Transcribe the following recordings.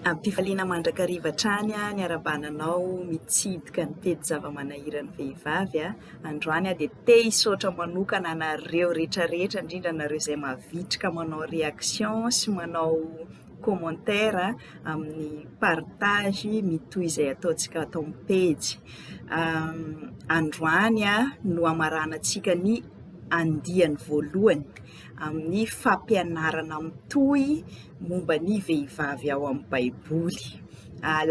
Ampifaliana mandrakariva trany ny arabananao mitsidika ny pety zava-manahirany vehivavy androany dia te hisaotra manokana anareo rehetrarehetra indrindra nareo izay mavitrika manao réaction sy manao commentaire amin'ny partage mitoy izay ataontsika atao amin'ny pejy. Androany no amaranantsika ny andiany voalohany amin'ny fampianarana mitoy momba ny vehivavy ao amin'ny baiboly.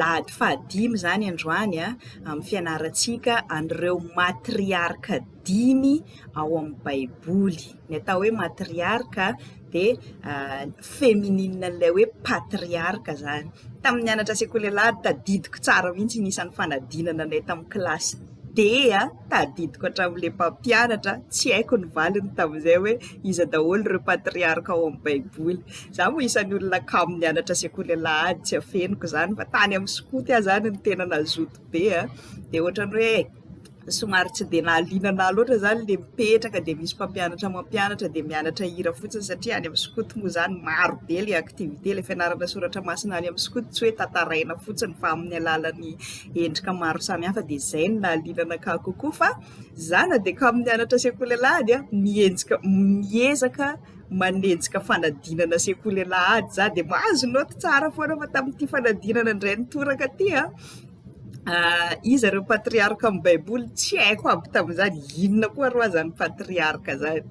Lahady fahadimy zany androany amin'ny fianarantsika an'ireo matriarka 5 ao amin'ny baiboly. Ny atao hoe matriarka dia féminine ilay hoe patriarka zany. Tamin'ny nianatra sekoly lahady tadidiko tsara mihitsy nisan'ny fanadinana anay tamin'ny kilasy D tadidiko hatramin'ilay mpampianatra, tsy haiko ny valiny tamin'izay hoe iza daholo ireo patriarka ao amin'ny baiboly. Za moa isan'ny olona kamo nianatra sekoly lahady tsy afeniko zany fa tany amin'ny skoty zany ny tena nazoto be dia ohatrany hoe somary tsy dia nahaliana loatra zany le mipetraka dia misy mpampianatra mampianatra dia mianatra hira fotsiny satria any amin'ny skoty moa zany maro be le activité le fianarana soratra masina any amin'ny skoty tsy hoe tantaraina fotsiny fa amin'ny alalan'ny endrika maro samihafa dia izay no nahaliana ka kokoa fa za na dia kamo nianatra sekoly lahady miezaka manenjika fanadinana sekoly lahady za dia mahazo noty tsara foana fa tamin'ity fanadinana indray nitoraka ty izy ireo patriarka amin'ny baiboly tsy haiko aby tamin'izany inona koa ro azany patriarka zany.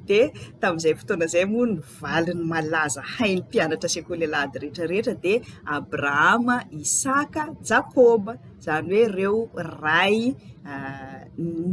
Dia tamin'izay fotoana izay moa ny valiny malaza hain'ny mpianatra sekoly lahady rehetrarehetra dia Abrahama, Isaka, Jakoba, zany hoe ireo ray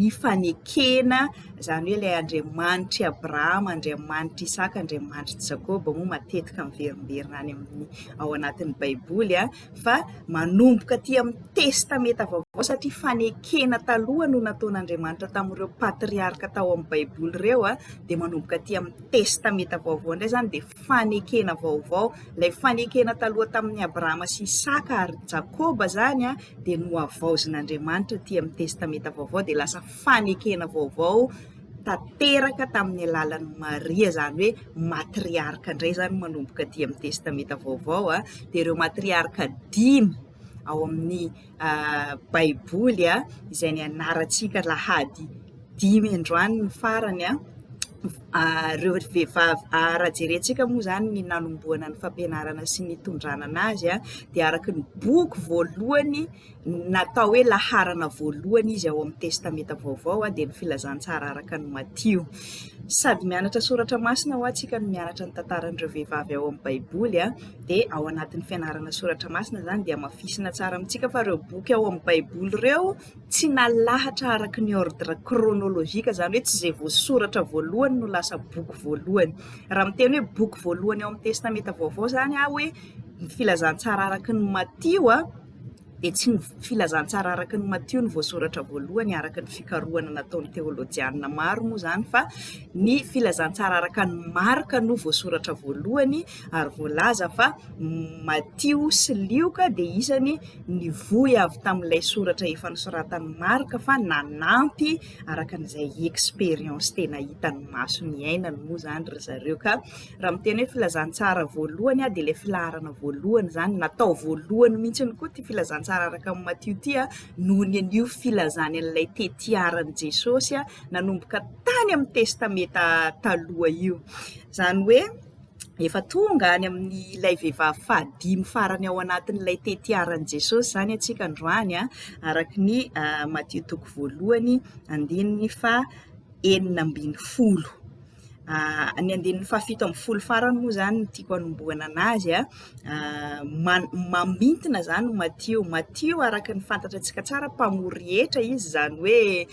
ny fanekena zany hoe ilay Andriamanitry Abrahama, Andriamanitry Isaka, Andriamanitry Jakoba moa matetika miverimberina any amin'ny ao anatin'ny baiboly fa manomboka aty amin'ny testameta vaovao satria fanekena taloha no nataon'Andriamanitra tamin'ireo patriarka tao amin'ny baiboly ireo dia manomboka aty amin'ny testameta vaovao indray zany dia fanekena vaovao. Ilay fanekena taloha tamin'ny Abrahama sy Isaka ary Jakoba zany dia noavaozin'Andriamanitra aty amin'ny testameta vaovao dia lasa fanekena vaovao tanteraka tamin'ny alalan'ny Maria zany hoe matriarka indray zany manomboka aty amin'ny testameta vaovao dia ireo matriarka 5 ao amin'ny baiboly izay ny anarantsika lahady 5 androany ny farany ireo vehivavy raha jerentsika moa zany ny nanomboana ny fampianarana sy ny tondranana azy dia araka ny boky voalohany natao hoe laharana voalohany izy ao amin'ny testameta vaovao dia ny filazantsara araka ny Matio. Sady mianatra soratra masina ho atsika no mianatra ny tantaran'ireo vehivavy ao amin'ny baiboly dia ao anatin'ny fianarana soratra masina zany dia mafisina tsara amintsika fa ireo boky ao amin'ny baiboly ireo tsy nalahatra araka ny ordre chronologique zany hoe tsy izay voasoratra voalohany no lasa boky voalohany. Raha miteny hoe boky voalohany ao amin'ny testameta vaovao zany hoe ny filazantsara araka ny Matio dia tsy ny filazantsara araka ny Matio ny voasoratra voalohany araka ny fikarohana nataon'ny teolojianina maro moa zany fa ny filazantsara araka ny Marka no voasoratra voalohany ary voalaza fa Matio sy Lioka dia isany nivohy avy tamin'ilay soratra efa nosoratan'ny Marka fa nanampy araka n'izay expérience tena hitan'ny maso ny ainany moa zany ry zareo. Ka raha miteny hoe filazantsara voalohany dia ilay filaharana voalohany zany natao voalohany mihitsy koa ty filazantsara araka amin'ny Matio ty noho ny an'io filazany an'ilay tetiaran'i Jesosy nanomboka tany amin'ny testameta taloha io. Zany hoe efa tonga any amin'ny ilay vehivavy fahadimy farany ao anatin'ilay tetiaran'i Jesosy zany atsika androany araka ny Matio toko voalohany 9:40. Ny 9:70 farany moa zany no tiako hanombohana anazy mamintina zany Matio araka ny fantatrantsika tsara mpamory hetra izy zany hoe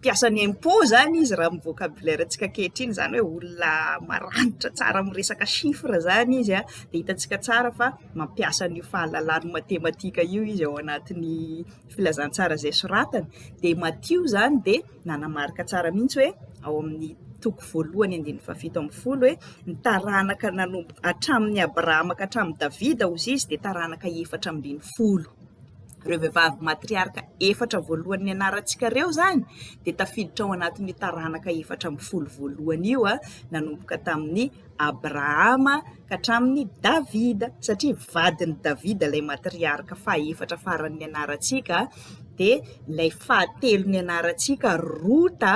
mpiasan'ny impôt zany izy raha amin'ny vocabulaire antsika ankehitriny zany hoe olona maranitra tsara amin'ny resaka chiffre zany izy dia hitantsika tsara fa mampiasa an'io fahalalany matematika io izy ao anatin'ny filazantsara izay soratany. Dia Matio zany dia nanamarika tsara mihitsy hoe ao amin'ny toko voalohany 9:70 hoe ny taranaka nanomboka hatramin'ny Abrahama ka hatramin'ny Davida hozy izy dia taranaka 450. Ireo vehivavy matriarka efatra voalohany nianarantsika ireo zany dia tafiditra ao anatin'ny taranaka efatra amby folo voalohany io nanomboka tamin'ny Abrahama ka hatramin'ny Davida, satria vadiny Davida ilay matriarka fahaefatra farany nianarantsika, dia ilay fahatelo nianarantsika Rota,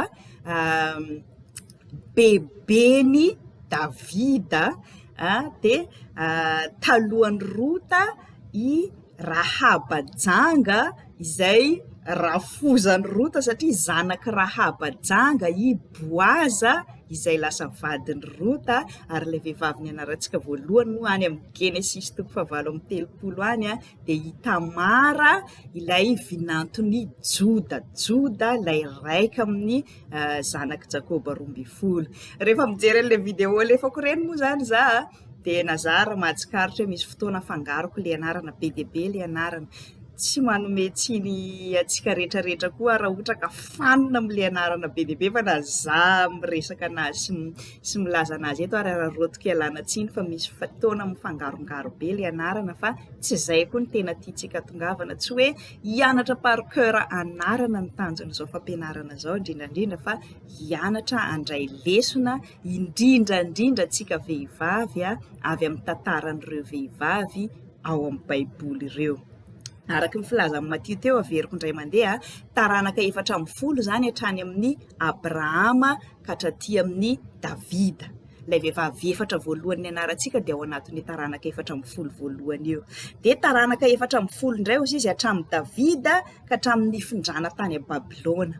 bebeny Davida, dia talohan'ny Rota i Rahabajanga izay rafozan'ny Rota satria zanaky Rahabajanga i Boaza izay lasa vadin'ny Rota, ary ilay vehivavy nianarantsika voalohany no any amin'ny Genesis 7:30 any dia i Tamara ilay vinantony Joda ilay raika amin'ny zanaky Jakoba 12. Rehefa mijery an'ilay vidéo alefako ireny moa zany za dia nazara mahatsikaritra hoe misy fotoana fangaroko ilay anarana be dia be ilay anarana, tsy manome tsiny atsika rehetrarehetra koa raha ohatra ka fanina amin'ilay anarana be dia be fa na za miresaka anazy sy milaza anazy eto ary rotiko ialana tsiny fa misy fotoana mifangarongaro be ilay anarana fa tsy izay koa ny tena tiantsika tongavana, tsy hoe hianatra par cœur anarana ny tanjon'izao fampianarana izao indrindrandrindra fa hianatra handray lesona indrindra antsika vehivavy avy amin'ny tantaran'ireo vehivavy ao amin'ny baiboly ireo. Araka ny filazan'ny Matio teo averiko indray mandeha, taranaka 40 zany hatrany amin'ny Abrahama ka hatraty amin'ny Davida. Ilay vehivavy efatra voalohany nianarantsika dia ao anatin'ny taranaka 40 voalohany io. Dia taranaka 40 indray ozy izy hatramin'ny Davida ka hatramin'ny findrana tany Babilôna.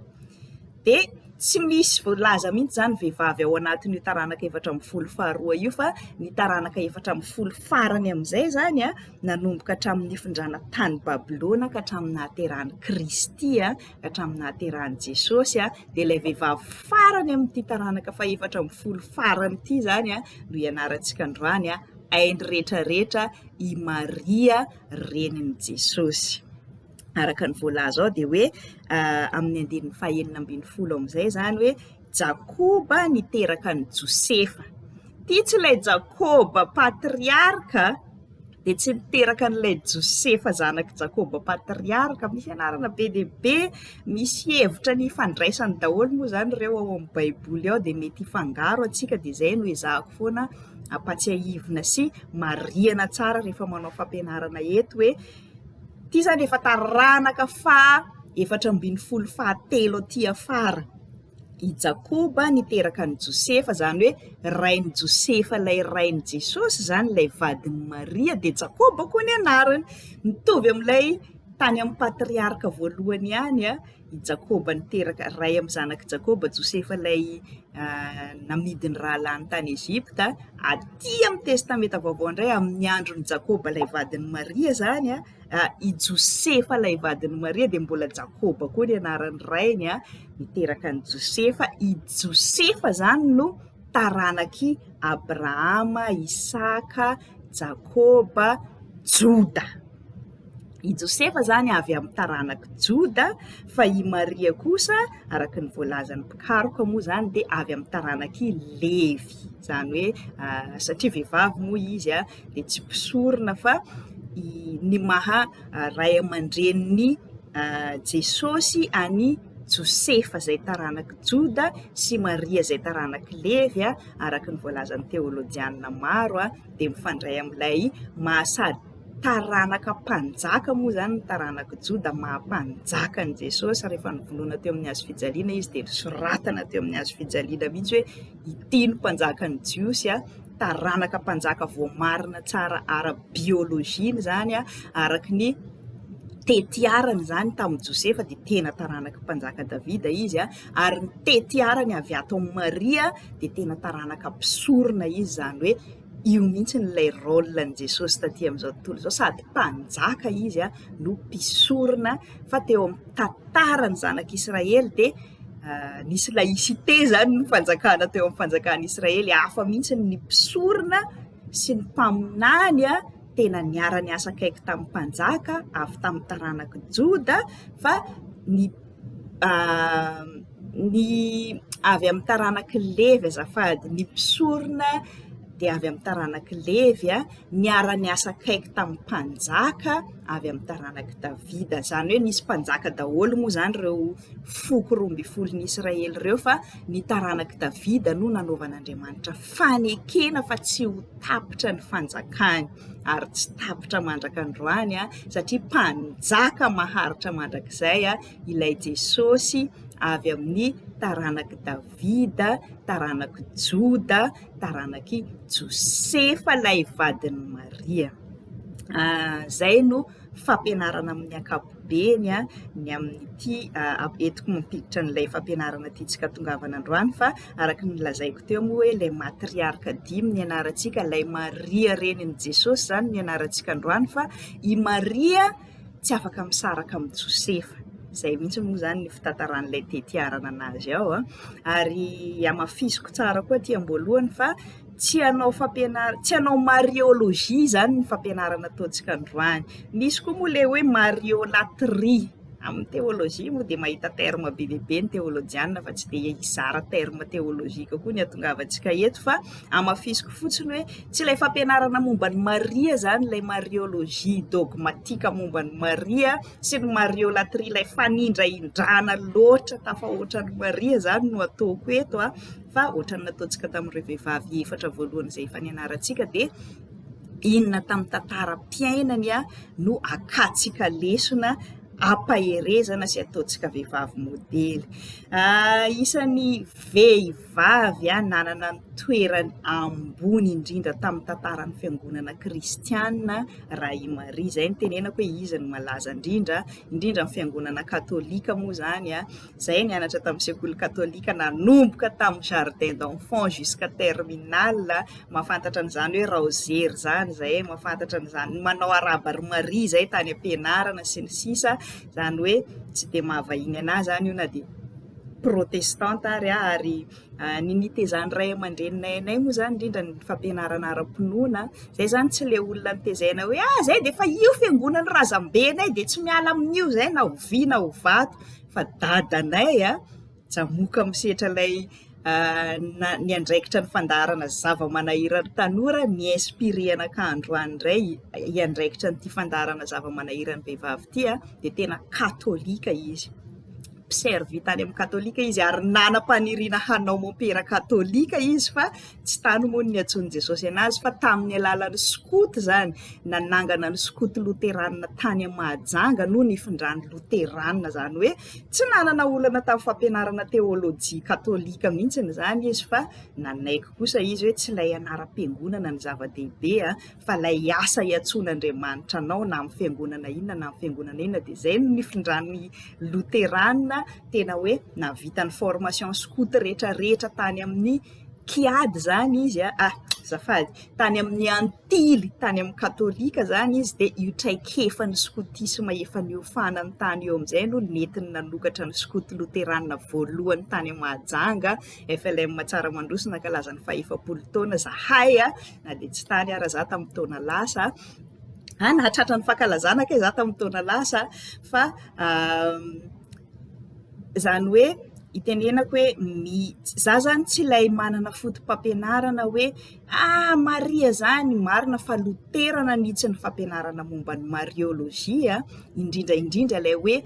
Dia tsy misy voalaza mihitsy zany vehivavy ao anatin'io taranaka 40 faharoa io, fa ny taranaka 40 farany amin'izay zany nanomboka hatramin'ny findrana tany Babilôna ka hatramin'ny nahaterahan'i Kristy ka hatramin'ny nahaterahan'i Jesosy, dia ilay vehivavy farany amin'ity taranaka 40 farany ity zany no ianarantsika androany hainy rehetrarehetra i Maria renin'i Jesosy. Araka ny voalaza ao dia hoe amin'ny andinin'ny 240 amin'izay zany hoe Jakoba niteraka ny Josefa. Ity tsy ilay Jakoba patriarka dia tsy niteraka n'ilay Josefa zanaky Jakoba patriarka. Misy anarana be dia be, misy hevitra ny fandraisany daholo moa zany ireo ao amin'ny baiboly ao, dia mety hifangaro atsika, dia izay no ezahako foana ampatsiahivina sy marihana tsara rehefa manao fampianarana eto hoe ity zany efa taranaka 417 aty afara. I Jakoba niteraka ny Josefa, zany hoe rain'i Josefa ilay rain'i Jesosy zany ilay vadin'i Maria, dia Jakoba koa ny anarany, mitovy amin'ilay tany amin'ny patriarka voalohany ihany i Jakoba niteraka ray amin'ny zanaky Jakoba, Josefa ilay namidiny rahalany tany Ezipta. Aty amin'ny testamenta vaovao indray amin'ny andron'i Jakoba ilay vadin'i Maria zany i Josefa ilay vadin'i Maria dia mbola Jakoba koa ny anaran'ny rainy niteraka ny Josefa. I Josefa zany no taranaky Abrahama, Isaka, Jakoba, Joda. I Josefa zany avy amin'ny taranaky Joda, fa i Maria kosa araka ny voalazan'ny mpikaroka moa zany dia avy amin'ny taranaky Levy, zany hoe satria vehivavy moa izy dia tsy mpisorona fa ny maha ray aman-drenin'ny Jesosy any Josefa zay taranaky Joda sy Maria zay taranaky Levy araka ny voalazan'ny teolôjiana maro dia mifandray amin'ilay mahasady taranaka mpanjaka moa zany ny taranaka Joda, mahampanjaka ny Jesosy. Rehefa nivoloana teo amin'ny hazo fijaliana izy dia soratana teo amin'ny hazo fijaliana mihitsy hoe ity no mpanjaka ny Jiosy, taranaka mpanjaka voamarina tsara ara-biôlôjina zany araka ny tetiarany zany tamin'i Josefa dia tena taranaka mpanjaka Davida izy ary ny tetiarany avy ato amin'ny Maria dia tena taranaka mpisorona izy, zany hoe io mihitsy n'ilay rôle ny Jesosy taty amin'izao tontolo izao, sady mpanjaka izy no mpisorona. Fa teo amin'ny tantarany zanak'Israely dia nisy laïcité zany ny fanjakana teo amin'ny fanjakana Israely, hafa mihitsy ny mpisorona sy ny mpaminany tena niara-ny asa kaiky tamin'ny mpanjaka avy tamin'ny taranaky Joda, fa ny avy amin'ny taranaky Levy azafady ny mpisorona dia avy amin'ny taranaky Levy niara niasa kaiky tamin'ny mpanjaka avy amin'ny taranaky Davida. Zany hoe nisy mpanjaka daholo moa zany reo foko 12 ny Israely reo, fa ny taranaky Davida no nanaovan'Andriamanitra fanekena fa tsy ho tapitra ny fanjakany ary tsy tapitra mandrakandroany satria mpanjaka maharitra mandrakizay ilay Jesosy avy amin'ny taranaky Davida, taranaky Joda, taranaky Josefa lay vadin'ny Maria. Zay no fampianarana amin'ny ankapobeny ny amin'ity etiko mampiditra n'ilay fampianarana tiantsika tongavana androany, fa araka ny lazaiko teo moa hoe ilay matriarka 5 ny anarantsika, ilay Maria reniny Jesosy zany ny anarantsika androany, fa i Maria tsy afaka misaraka amin'ny Josefa. Zay mihitsy moa zany ny fitantaran'ilay tetiarana anazy ao ary amafisiko tsara koa aty am-boalohany fa tsy hanao mariologia zany ny fampianarana ataontsika androany. Misy koa moa le hoe mariolatrie amin'ny théologie moa dia mahita terme bebe ny théologiana fa tsy dia izara terme théologika koa ny atongavantsika eto, fa amafisiko fotsiny hoe tsy ilay fampianarana momba ny Maria zany ilay mariologie dogmatika momba ny Maria sy ny mariolatrie ilay fanindraindrana loatra tafahoatra ny Maria zany no ataoko eto fa ohatrany nataontsika tamin'ireo vehivavy 4 voalohany izay efa nianarantsika, dia inona tamin'ny tantaram-piainany no akatsika lesona ampaherezana sy ataontsika vehivavy modely. Isan'ny vehivavy nanana ny toerany ambony indrindra tamin'ny tantaran'ny fiangonana kristianina raha i Maria. Zay ny tenenako hoe izy no malaza indrindra ny fiangonana katolika moa zany zay nianatra tamin'ny sekoly katolika nanomboka tamin'ny jardin d'enfant jusqu'à terminal, mahafantatra an'izany hoe rosaire zany zay, mahafantatra an'izany manao araba ary Maria zay tany ampianarana sy ny sisa, zany hoe tsy dia mahavahiny anazy zany io na dia protestante ary ninitezany ray aman-dreninay moa zany indrindra ny fampianarana ara-pinoana. Zay zany tsy le olona nitezaina hoe zay dia fa io fiangonan'ny razambenay dia tsy miala amin'io zay na ho vy na ho vato, fa dadanay jamoka misetra ilay ny andraikitra ny fandarana zava-manahirana tanora ny inspireanaka androany indray iandraikitra nyity fandarana zava-manahirana vehivavy ity dia tena katolika izy, servi tany amin'ny katolika izy ary nanam-paniriana hanao mampera katolika izy, fa tsy tany moa ny antsoiny Jesosy anazy fa tamin'ny alalan'ny skoty zany, nanangana ny skoty loteranina tany Mahajanga no nifindran'ny loteranina, zany hoe tsy nanana olana tamin'ny fampianarana teolojia katolika mihitsy zany izy, fa nanaiky kosa izy hoe tsy ilay anaram-piangonana ny zava-dehibe fa ilay asa iantsoan'Andriamanitra anao na amin'ny fiangonana inona na amin'ny fiangonana inona, dia zay no nifindran'ny loteranina tena hoe navita ny formation skoty rehetrarehetra tany amin'ny kiady zany izy zafady tany amin'ny antily tany amin'ny katolika zany izy, dia io traikefa ny skotisma efa niofana ny tany eo amin'izay no netiny nanokatra ny skoty loteranina voalohany tany Mahajanga FLM Matsara Mandroso nankalaza ny 50 taona zahay na dia tsy tany ara za tamin'ny taona lasa nahatratra ny fankalazana kay za tamin'ny taona lasa, fa zany hoe itenenako hoe za zany tsy ilay manana fotom-pampianarana hoe Maria zany marina fa loterana nitsy ny fampianarana momba ny mariologia, indrindra ilay hoe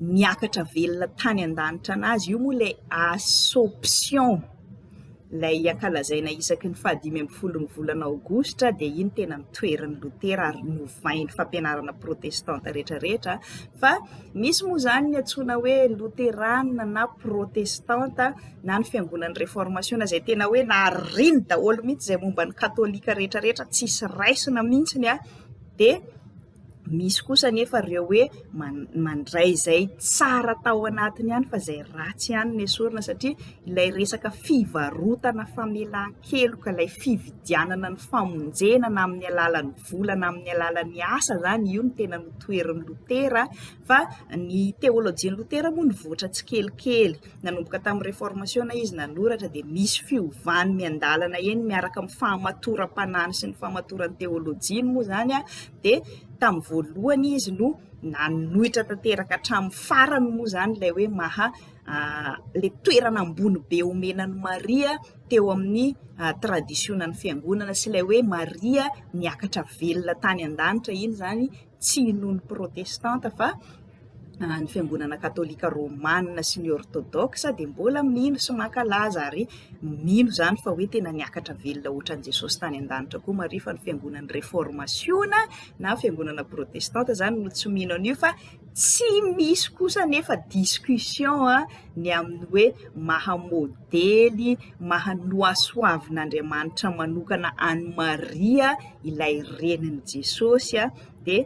miakatra velona tany an-danitra anazy. Io moa ilay Assomption ilay ankalazaina isaky ny 15 ny volana Aogositra, dia iny tena nitoeran'ny Lotera ary novain'ny fampianarana protestanta rehetrarehetra, fa misy moa zany ny antsoina hoe loterana na protestanta na ny fiangonan'ny réformation zay tena hoe nariny daholo mihitsy zay momba ny katolika rehetrarehetra, tsisy raisina mihitsiny dia misy kosa nefa ireo hoe mandray izay tsara tao anatiny ihany fa izay ratsy ihany ny esorina, satria ilay resaka fivarotana famelan-keloka, ilay fividianana ny famonjena na amin'ny alalan'ny vola na amin'ny alalan'ny asa zany, io no tena notoerin'ny Lotera. Fa ny teolojian'ny Lotera moa nivoatra tsikelikely, nanomboka tamin'ny réformation izy nanoratra, dia misy fiovany miandalana eny miaraka amin'ny fahamatoram-panany sy ny fahamatorany teolojiany moa zany dia tamin'ny voalohany izy no nanohitra tanteraka hatramin'ny farany moa zany ilay hoe le toerana ambony be omenan'i Maria teo amin'ny tradisiona ny fiangonana sy ilay hoe Maria niakatra velona tany an-danitra iny zany tsy nohon'ny protestanta fa ny fiangonana katolika romanina sy ny orthodoxa dia mbola mino sy mankalaza ary mino zany fa hoe tena niakatra velona ohatran'i Jesosy tany an-danitra koa Maria, fa ny fiangonana réformationa na fiangonana protestanta zany no tsy mino an'io, fa tsy misy kosa nefa discussion ny amin'ny hoe mahamodely mahanoasoavin'Andriamanitra manokana any Maria ilay renin'i Jesosy dia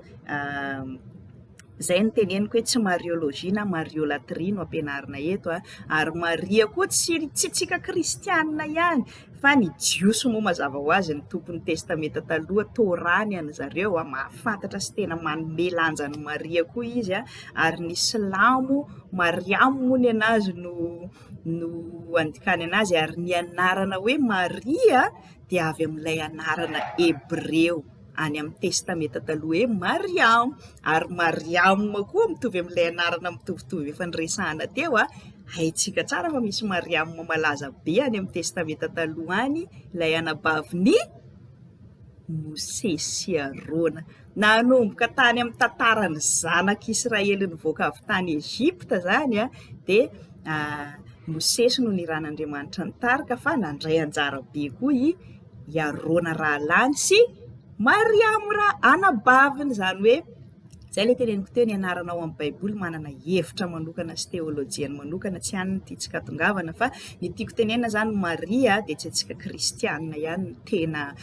zay no teneniko hoe tsy mariologia na mariolatria no ampianarina eto ary Maria koa tsy tsika kristianina ihany fa ny jiosy moa mazava ho azy ny tompon'ny testameta taloha Torany any zareo mahafantatra sy tena manome lanjany Maria koa izy ary ny silamo Mariamo moa ny anazy no andikany anazy, ary ny anarana hoe Maria dia avy amin'ilay anarana hebreo any amin'ny testameta taloha hoe Mariamo, ary Mariamo koa mitovy amin'ilay anarana mitovitovy efa niresahana teo haitsika tsara fa misy Mariamo malaza be any amin'ny testameta taloha any, ilay anabavin'ny Mosesy sy Arona, nanomboka tany amin'ny tantarany zanak'Israely nivoaka avy tany Ezipta zany dia Mosesy no niran'Andriamanitra nitarika, fa nandray anjara be koa i Arona rahalany sy Mariamo raha anabaviny, zany hoe zay le teneniko teo ny anarana ao amin'ny Baiboly manana hevitra manokana sy teolojiany manokana, tsy ihany ny tiantsika tongavana fa ny tiako tenenina zany Maria dia tsy antsika kristianina ihany no tena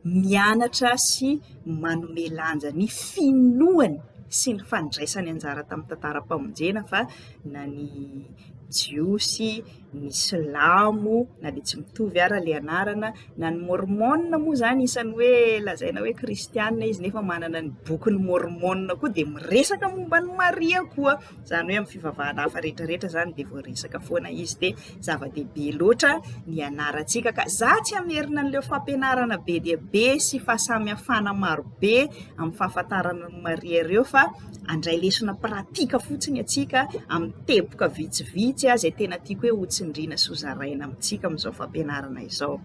mianatra sy manome lanja ny finoany sy ny fandraisany anjara tamin'ny tantaram-pamonjena, fa na ny jiosy, ny silamo na dia tsy mitovy ara le anarana, na ny mormona moa zany isany hoe lazaina hoe kristianina izy nefa manana ny bokyny mormona koa dia miresaka momba ny Maria koa, zany hoe amin'ny fivavahana hafa rehetrarehetra zany dia voaresaka foana izy, dia zava-dehibe loatra ny anarantsika ka za tsy amerina an'ileo fampianarana be dia be sy fahasamihafana maro be amin'ny fahafantarana ny Maria ireo, fa andray lesona pratika fotsiny atsika amin'ny teboka vitsivitsy zay tena tiako hoe hotsindriana sy hozaraina amintsika amin'izao fampianarana izao.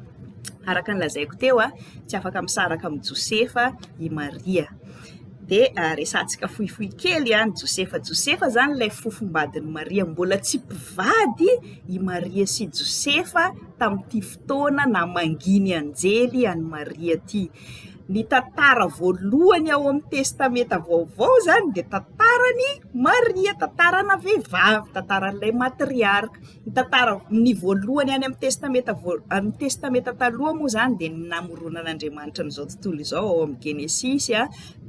Araka ny lazaiko teo tsy afaka misaraka amin'ny Josefa i Maria, dia resantsika fohifohy kely ny Josefa zany ilay fofombadin'i Maria, mbola tsy mpivady i Maria sy Josefa tamin'ity fotoana namanginy anjely any Maria ty. Ny tantara voalohany ao amin'ny testameta vaovao zany dia tantarany Maria, tantarana vehivavy, tantaran'ilay matriarka. Ny voalohany any amin'ny testameta taloha moa zany dia ny namoronan'Andriamanitra n'izao tontolo izao ao amin'ny Genesisy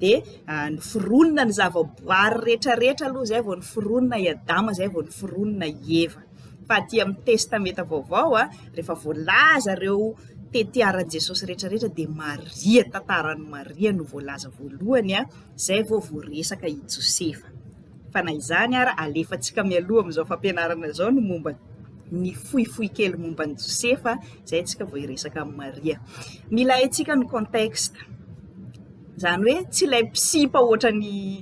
dia ny fironona ny zavaboary rehetrarehetra aloha zay vao ny fironona i Adama, zay vao ny fironona i Eva. Fa aty amin'ny testameta vaovao rehefa voalaza ireo tetiaran Jesosy rehetrarehetra dia Maria, tantaran'ny Maria no voalaza voalohany zay vao voaresaka i Josefa. Fa na izany ara alefantsika mialoha amin'izao fampianarana izao no momba ny fohifohy kely momba ny Josefa, zay tsika vao iresaka amin'ny Maria. Mila haintsika ny contexte, zany hoe tsy ilay misipa ohatra ny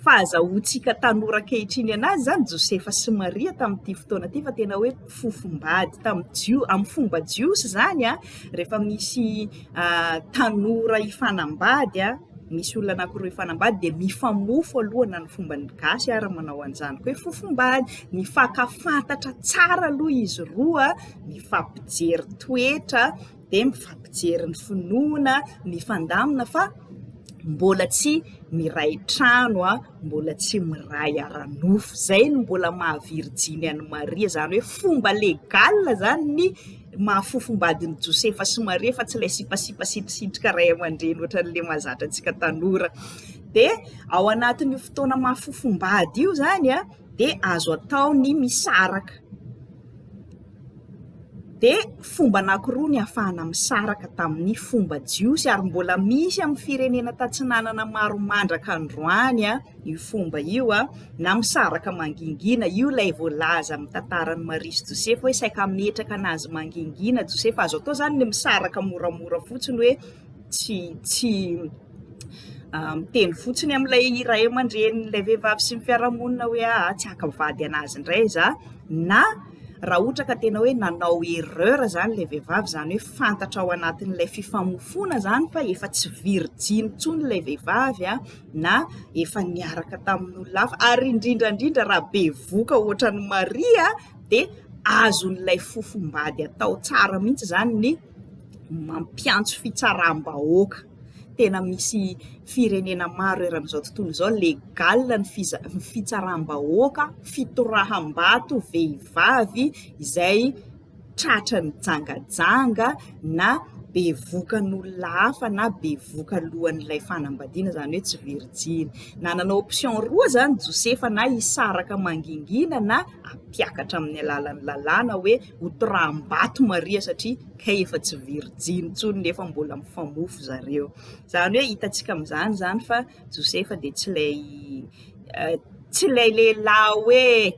fahazahoantsika tanora ankehitriny anazy zany Josefa sy Maria tamin'ity fotoana ity, fa tena hoe fofombady amin'ny fomba jiosy zany rehefa misy tanora hifanambady misy olona anankiroa hifanambady dia mifamofo alohana ny fomba ny gasy ary manao an'izany koa hoe fofombady, mifankafantatra tsara aloha izy roa, mifampijery toetra dia mifampijery ny finoana, mifandamina, fa mbola tsy miray trano mbola tsy miray ara-nofo. Zay no mbola mahavirjiny an'i Maria, zany hoe fomba legal zany ny mahafofombadin'i Josefa sy Maria, fa tsy ilay sipasipasitrika ray aman-dreny ohatran'ilay mahazatra antsika tanora. Dia ao anatin'io fotoana mahafofombady io zany dia azo atao ny misaraka. Dia fomba anankiroa ny ahafahana misaraka tamin'ny fomba jiosy, ary mbola misy amin'ny firenena tatsinanana maro mandraka androany io fomba io na misaraka mangingina. Io ilay voalaza amin'ny tantaran'i Maria sy Josefa hoe saika metraka anazy mangingina Josefa, azo atao zany ny misaraka moramora fotsiny hoe tsy miteny fotsiny amin'ilay ray aman-drenin'ilay vehivavy sy ny fiarahamonina hoe tsy hankavady anazy indray za, na raha ohatra ka tena hoe nanao erreur zany ilay vehivavy, zany hoe fantatra ao anatin'ilay fifamofona zany fa efa tsy virjiny intsony ilay vehivavy na efa niaraka tamin'olona hafa, ary indrindrandrindra raha bevoka ohatran'ny Maria dia azon'ilay fofombady atao tsara mihitsy zany ny mampiantso fitsaram-bahoaka. Tena misy firenena maro eran'izao tontolo izao legal ny fitsaram-bahoaka, fitoraham-bato vehivavy izay tratran'ny jangajanga na bevokan'olona hafa na bevoka lohan'ilay fanambadiana, zany hoe tsy virjiny. Nanana option roa zany Josefa, na hisaraka mangingina na ampiakatra amin'ny alalan'ny lalàna hoe hotoraham-bato Maria satria kay efa tsy virjiny intsony nefa mbola mifamofo zareo. Zany hoe hitantsika amin'izany zany fa Josefa dia tsy ilay lehilahy hoe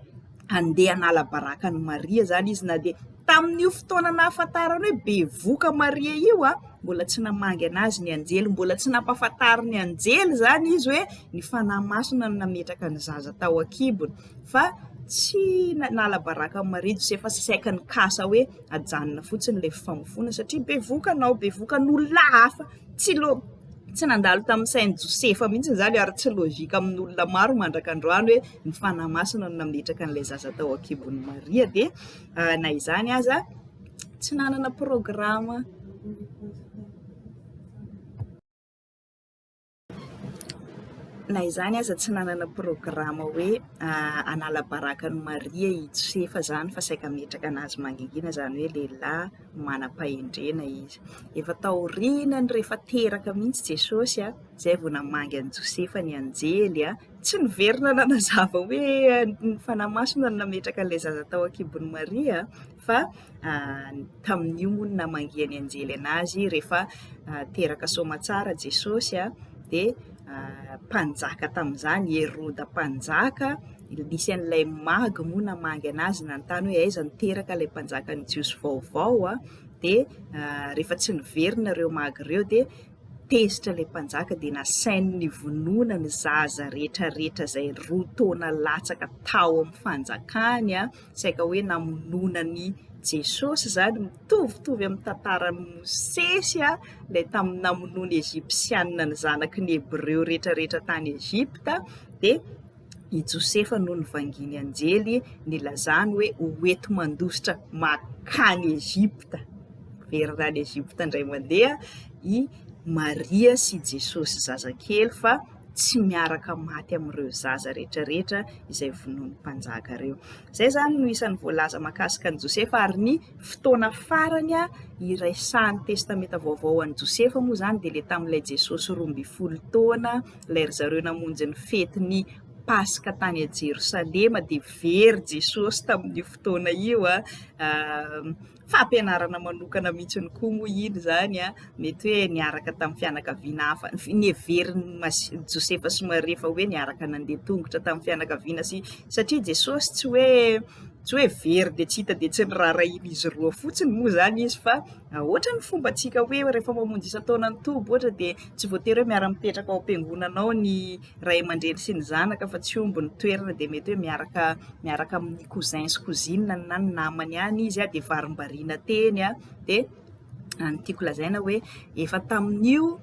andeha hanala barakan'i Maria zany izy, na dia tamin'io fotoana nahafantarany hoe bevoka Maria io mbola tsy namangy anazy ny anjely, mbola tsy nampafantary ny anjely zany izy hoe ny fanahy masina no nametraka ny zaza tao an-kibony, fa tsy nala barakan'i Maria Josefa saika ny kasa hoe ajanona fotsiny ilay fifamofona satria bevokan'olona hafa, tsy nandalo tamin'ny sain'i Josefa mihitsy zany, ary tsy lôjika amin'olona maro mandrakandroany hoe ny fanahy masina no nametraka an'ilay zaza tao an-kibon'i Maria. Dia na izany aza tsy nanana programa. Na izany aza tsy nanana programa hoe hanala barakan'i Maria i Josefa zany, fa saika metraka anazy mangingina, zany hoe lehilahy manam-pahendrena izy. Efa taorinany rehefa teraka mihitsy Jesosy zay vao namangy an'i Josefa ny anjely tsy niverina nanazava hoe ny fanahy masina no nametraka an'ilay zaza tao an-kibon'i Maria, fa tamin'io moa no namangiany anjely anazy rehefa teraka soamantsara Jesosy dia mpanjaka tamin'izany, Heroda mpanjaka, nisy an'ilay magy moa namangy anazy, nanontany hoe aiza niteraka ilay mpanjaka ny jiosy vaovao dia rehefa tsy niverina ireo magy ireo dia tezitra ilay mpanjaka dia nasainy ny vonoina ny zaza rehetrarehetra izay 2 taona latsaka tao amin'ny fanjakany saika hoe namonoana ny Jesosy zany, mitovitovy amin'ny tantaran'ny Mosesy ilay tamin'ny namonoana Egyptianina ny zanaky ny Hebreo rehetrarehetra tany Egypta. Dia i Josefa no nivanginy anjely nilazany hoe hoeto mandositra makany Egypta, verina any Egypta indray mandeha i Maria sy Jesosy zazakely, fa tsy miaraka maty amin'ireo zaza rehetrarehetra izay vonoiny mpanjaka ireo. Zay zany no isan'ny voalaza mahakasika an'i Josefa, ary ny fotoana farany iraisany testameta vaovao an'i Josefa moa zany dia ilay tamin'ilay Jesosy 12 taona, ilay ry zareo namonjy ny fetiny Paska tany a Jerosalema, dia very Jesosy tamin'io fotoana io fampianarana manokana mihitsy koa moa iny zany mety hoe niaraka tamin'ny fianakaviana hafa, neverin'ny Josefa sy Maria fa hoe niaraka nandeha tongotra tamin'ny fianakaviana, satria Jesosy tsy hoe very dia tsy hita dia tsy nirarahiana izy roa fotsiny moa zany izy, fa ohatra ny fombantsika hoe rehefa mamonjy isa-taona ny tobo ohatra dia tsy voatery hoe miara-mipetraka ao am-piangonanao ny ray aman-dreny sy ny zanaka, fa tsy omby ny toerana dia mety hoe miaraka amin'ny cousin sy cousine na ny namany ihany izy dia varimbariana teny dia tiako lazaina hoe efa tamin'io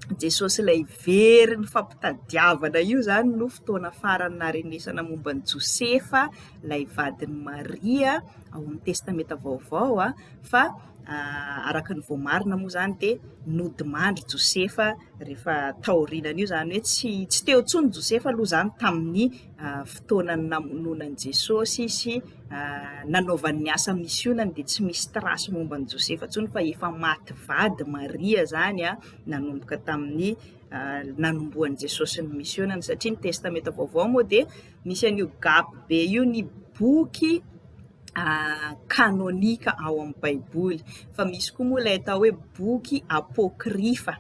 Jesosy ilay very ny fampitadiavana io zany no fotoana farany naharenesana momba ny Josefa, ilay vadin'i Maria ao amin'ny testameta vaovao fa araka ny voamarina moa zany dia nodimandry Josefa rehefa taorinana io, zany hoe tsy teo intsony Josefa aloha zany tamin'ny fotoanany namonoana an'i Jesosy sy nanaovany ny asa misionany, dia tsy misy trasy momba an'i Josefa intsony, fa efa maty vady Maria zany nanomboka tamin'ny nanomboan'i Jesosy ny misionany, satria ny testameta vaovao moa dia misy an'io gapy be io ny boky kanonika ao amin'ny Baiboly, fa misy koa moa ilay atao hoe boky apôkrifa,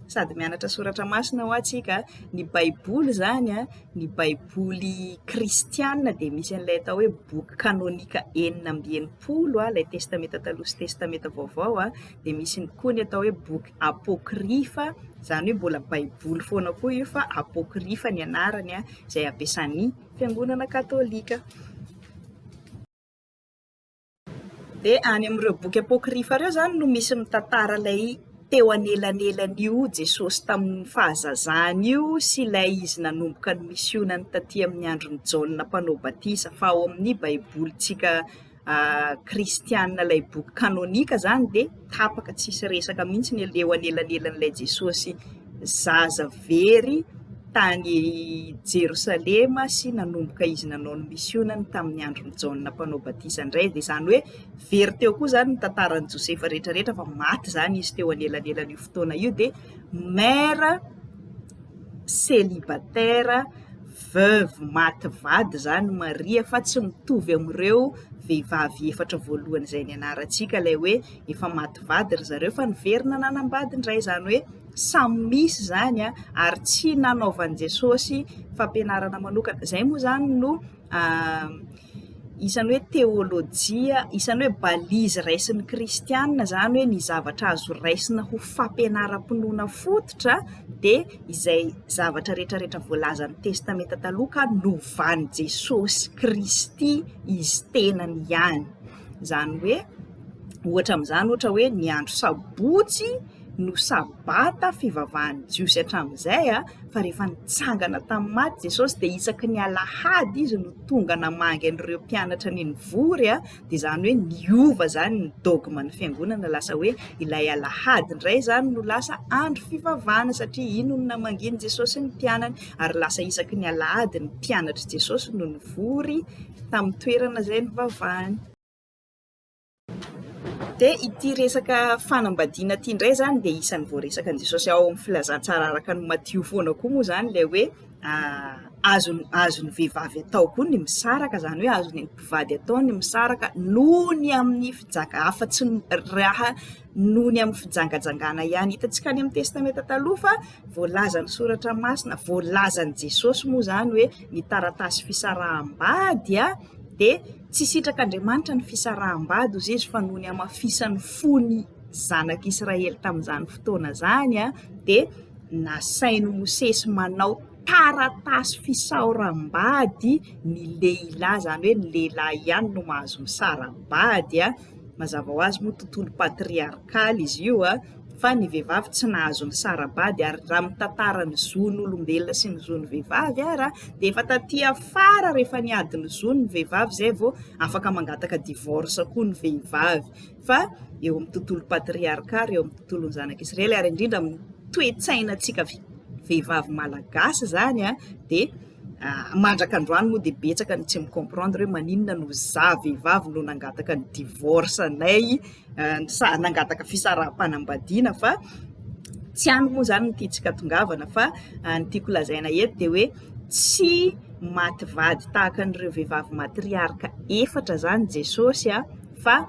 sady mianatra soratra masina ho antsika. Ny baiboly zany a, ny baiboly kristianina de misy an'ilay atao hoe boky kanonika enina amby enimpolo a, ilay testameta taloha sy testameta vaovao a, de misy koa ny atao hoe boky apôkrifa, zany hoe mbola baiboly foana koa io fa apôkrifa ny anarany a, izay ampiasan'ny fiangonana katôlika. De any amin'ireo boky apôkrifa reo zany no misy mitantara ilay teo anelanelan'io Jesosy tamin'ny fahazazany io sy ilay izy nanomboka ny misionany taty amin'ny andron'ny Jaona mpanao batisa, fa ao amin'ny baibolitsika kristianina ilay boky kanonika zany de tapaka tsisy resaka mihitsy ny eo anelanelan'ilay Jesosy zaza very tany Jerosalema sy nanomboka izy nanao ny misionany tamin'ny andron'ny Jaona mpanao batisa indray. De zany hoe very teo koa zany ny tantaran'i Josefa rehetrarehetra fa maty zany izy teo anelanelan'io fotoana io. De mère célibataire, veuve maty vady zany Maria, fa tsy mitovy amin'ireo vehivavy efatra voalohany izay ny anarantsika ilay hoe efa maty vady ry zareo fa niverina nanambady indray, zany hoe samy misy zany a, ary tsy nanaovan'i Jesosy fampianarana manokana. Zay moa zany no isany hoe teolojia, isany hoe balizy raisin'ny kristianina zany hoe ny zavatra azo raisina ho fampianaram-pinoana fototra de izay zavatra rehetrarehetra voalazan'ny testameta taloha ka novan'i Jesosy Kristy izy tenany ihany. Zany hoe ohatra amin'izany ohatra hoe ny andro sabotsy no sabata fivavahan'ny jiosy hatramin'izay a, fa rehefa nitsangana tamin'ny maty Jesosy de isaky ny alahady izy no tonga namangy an'ireo mpianatra ny nivory a, de zany hoe niova zany ny dogma ny fiangonana, lasa hoe ilay alahady indray zany no lasa andro fivavahana satria ino no namangiany Jesosy ny mpianany, ary lasa isaky ny alahady ny mpianatra Jesosy no nivory tamin'ny toerana izay nivavahany. De ity resaka fanambadiana ity indray zany de isan'ny voaresaka ny Jesosy ao amin'ny filazantsara araka ny Matio foana koa moa zany ilay hoe azony vehivavy atao koa ny misaraka, zany hoe azony mpivady atao ny misaraka noho ny amin'ny fijaka afa-tsy raha noho ny amin'ny fijangajangana ihany. Hitantsika any amin'ny testameta taloha fa voalazan'ny soratra masina, voalazan'i Jesosy moa zany hoe ny taratasy fisaraham-bady a, de tsy sitrak'Andriamanitra ny fisaraham-bady ozy izy fa noho ny amafisany fony zanak'Israely tamin'izany fotoana zany a, de nasain'i Mosesy manao taratasy fisaoram-bady ny lehilahy, zany hoe ny lehilahy ihany no mahazo misara-bady a. Mazava ho azy moa tontolo patriarkaly izy io a, fa ny vehivavy tsy nahazo ny sara-bady, ary raha mitantara ny zon'olombelona sy ny zon'ny vehivavy ara, de efa taty afara rehefa niady ny zon'ny vehivavy zay vao afaka mangataka divorce koa ny vehivavy. Fa eo amin'ny tontolo patriarkaly, eo amin'ny tontolon'ny zanak'Israely, ary indrindra amin'ny toe-tsainantsika vehivavy malagasy zany a, de mandraka androany moa de betsaka ny tsy mikomprendre hoe maninona no za vehivavy no nangataka ny divorce anay, nangataka fisaraha-panambadiana, fa tsy any moa zany ny tiantsika tongavana, fa ny tiako lazaina eto de hoe tsy maty vady tahaka an'ireo vehivavy matriarka efatra zany Jesosy a, fa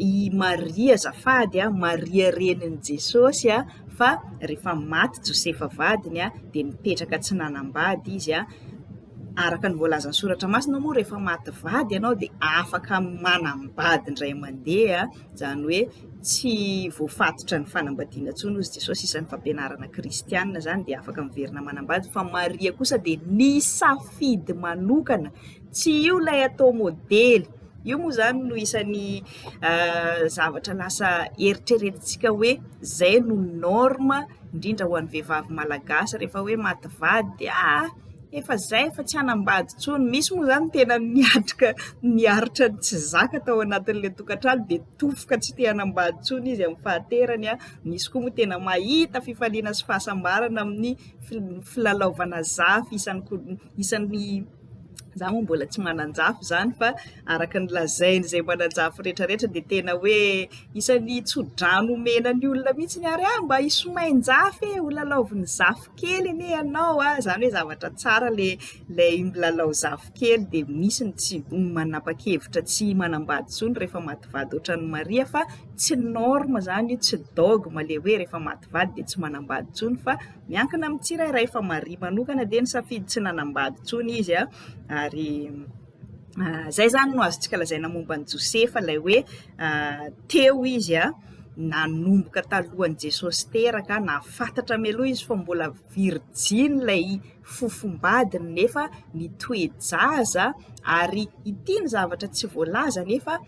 i Maria zafady a, Maria renin'i Jesosy a, fa rehefa maty Josefa vadiny a, de nipetraka tsy nanambady izy a, araka ny voalazan'ny soratra masina moa rehefa maty vady ianao de afaka manambady indray mandeha, zany hoe tsy voafatotra ny fanambadiana intsony ozy Jesosy, isan'ny fampianarana kristianina zany, de afaka miverina manambady. Fa Maria kosa de nisafidy manokana, tsy io lay atao modely. Io moa zany no isan'ny zavatra lasa eritreretintsika hoe zay no norme indrindra ho an'ny vehivavy malagasy rehefa hoe maty vady de efa zay fa tsy hanambady intsony. Misy moa zany tena niaritra ny tsy zaka tao anatin'ilay tokantrano de tofoka tsy te hanambady intsony izy amin'ny fahaterany a. Misy koa moa tena mahita fifaliana sy fahasambarana amin'ny filalaovana zafy, isan'ny Za moa mbola tsy manan-jafy zany fa araka ny lazainy zay manan-jafy rehetrarehetra de tena hoe isan'ny tsodrano omenan'ny olona mihitsy ny ary mba hisomain-jafy ho lalaoviny zafy kely anie ianao zany hoe zavatra tsara le milalao zafy kely de misy ny tsy manapa-kevitra tsy manambady tsony rehefa mativady ohatran'ny Maria fa tsy norme zany io tsy dogme le hoe rehefa mativady de tsy manambady tsony fa miankina amin'ny tsirairay fa Maria manokana de nisafidy tsy nanambady tsony izy ary zay zany no azontsika lazaina momba ny Josefa ilay hoe teo izy nanomboka talohan'i Jesosy teraka nafantatra mialoha izy fa mbola virgine ilay fofombadiny nefa nitoe-jaza ary ity ny zavatra tsy voalaza nefa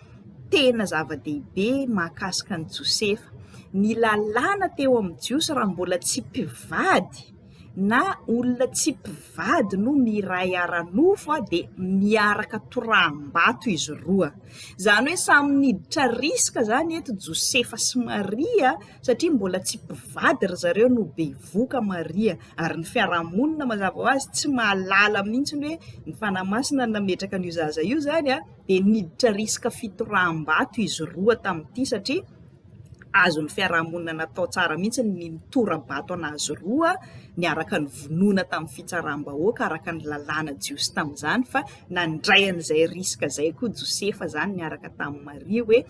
tena zava-dehibe mahakasika ny Josefa. Ny lalàna teo amin'ny Jiosy raha mbola tsy mpivady na olona tsy mpivady no miray ara-nofo de miaraka toraham-bato izy roa. Zany hoe samy niditra risika zany eto Josefa sy Maria satria mbola tsy mpivady ry zareo no bevoka Maria ary ny fiarahamonina mazava ho azy tsy mahalala mihitsy hoe ny fanahy masina nametraka an'io zaza io zany de niditra risika fitoraham-bato izy roa tamin'ity satria azon'ny fiarahamonina natao tsara mihitsy ny mitora-bato anazy roa niaraka ny vonoina tamin'ny fitsaram-bahoaka araka ny lalàna Jiosy tamin'izany fa nandray an'izay risika zay koa Josefa zany niaraka tamin'ny Maria hoe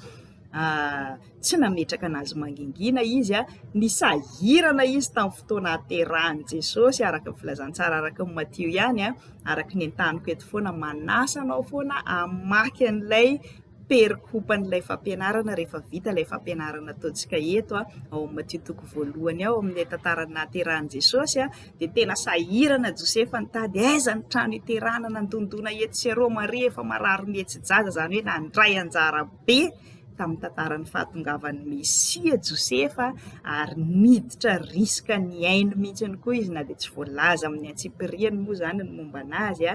tsy nametraka anazy mangingina izy nisahirana izy tamin'ny fotoana haterahan'i Jesosy araka ny filazantsara araka ny Matteo ihany araka ny entaniko eto foana manasa anao foana amaky an'ilay perikopan'ilay fampianarana rehefa vita ilay fampianarana ataontsika eto ao amin'ny Matteo toko voalohany ao amin'ilay tantarany nahaterahan'i Jesosy de tena sahirana Josefa nitady aiza ny trano iterana nandondona eto sy arô Maria efa marary mihetsy-jaza zany hoe nandray anjara be tamin'ny tantaran'ny fahatongavan'ny Mesia Josefa ary niditra risika ny ainy mihitsy koa izy na de tsy voalaza amin'ny antsipiriany moa zany ny momba anazy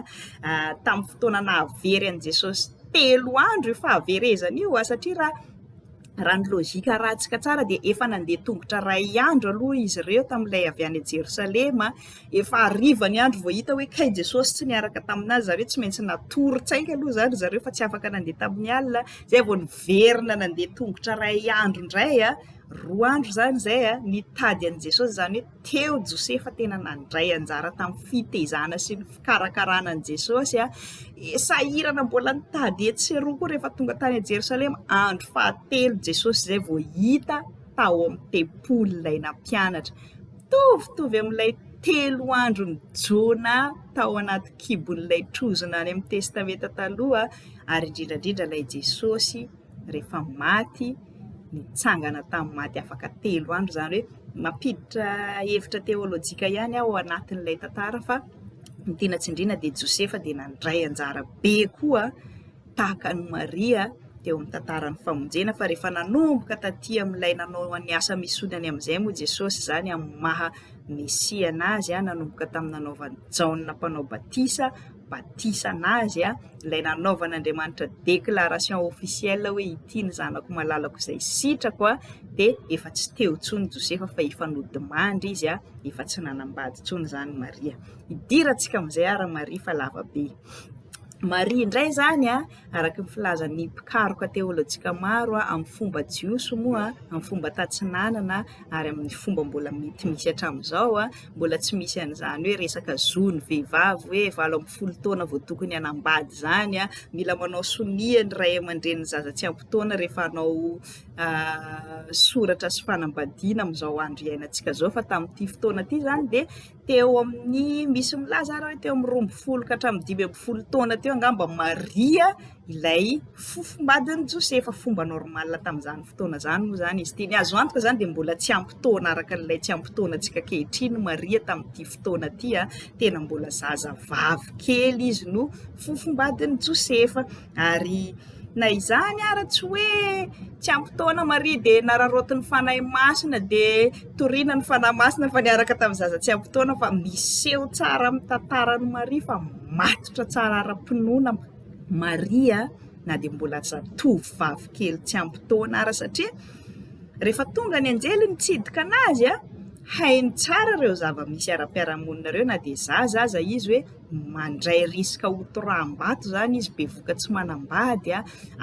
tamin'ny fotoana nahavery an'i Jesosy 3 andro fahaverezana io satria raha ny lôjika rahantsika tsara de efa nandeha tongotra 2 andro aloha izy ireo tamin'ilay avy any Jerosalema efa hariva ny andro vao hita hoe kay Jesosy tsy niaraka taminazy zareo tsy maintsy natory-tsaingy aloha zany zareo fa tsy afaka nandeha tamin'ny alina zay vao niverina nandeha tongotra 2 andro indray 2 andro zany zay nitady an'i Jesosy zany hoe teo Josefa tena nandray anjara tamin'ny fitezana sy ny fikarakarana an'i Jesosy sahirana mbola nitady eto sy eroa koa rehefa tonga tany Jerosalema andro fahatelo Jesosy zay vao hita tao amin'ny tempolo ilay nampianatra mitovitovy amin'ilay 3 andro ny Jona tao anaty kibon'ilay trozona any amin'ny testamenta taloha ary indrindrandrindra ilay Jesosy rehefa maty nitsangana tamin'ny maty afaka 3 andro zany hoe mampiditra hevitra teolojika ihany ao anatin'ilay tantara fa ny tena tsindriana de Josefa de nandray anjara be koa tahaka ny Maria teo amin'ny tantaran'ny famonjena fa rehefa nanomboka taty amin'ilay nanao ny asa misony any amin'izay moa Jesosy zany amin'ny maha Mesia anazy nanomboka tamin'ny nanaovany Jaona mpanao batisa anazy ilay nanaovan'Andriamanitra déclaration officielle hoe ity ny zanako malalako izay sitrako de efa tsy teo tsony Josefa fa efa nodimandry izy efa tsy nanambady tsony zany Maria. Idirantsika amin'izay ara Maria fa lava be. Maria indray zany araka ny filazan'ny mpikaroka teolojika maro amin'ny fomba jiosy moa amin'ny fomba tatsinanana ary amin'ny fomba mbola mety misy hatramin'izao mbola tsy misy an'izany hoe resaka zo ny vehivavy hoe 70 taona vao tokony hanambady zany mila manao sonia ny ray aman-dreniny zaza tsy ampy taona rehefa hanao soratra sy fanambadiana amin'izao andro iainantsika zao fa tamin'ity fotoana ity zany de teo amin'ny misy milaza raha teo amin'ny 12 ka hatramin'ny 15 taona teo angamba Maria ilay fofombadin'i Josefa fomba normal tamin'izany fotoana zany moa zany izy ity ny azo antoka zany de mbola tsy ampy taona araka n'ilay tsy ampy taona antsika kehitriny Maria tamin'ity fotoana ity tena mbola zaza vavy kely izy no fofombadin'i Josefa ary na izany ara tsy hoe tsy ampy taona Maria de nararoty ny fanahy masina de toriana ny fanahy masina fa niaraka tamin'ny zaza tsy ampy taona fa miseho tsara amin'ny tantaran'i Maria fa matotra tsara ara-pinoana Maria na de mbola zatovovavy kely tsy ampy taona ara satria rehefa tonga ny anjely nitsidika anazy hainy tsara reo zava-misy ara-piarahamonina reo na dia zaza izy hoe mandray riska hotoràm-bato zany izy bevoka tsy manambady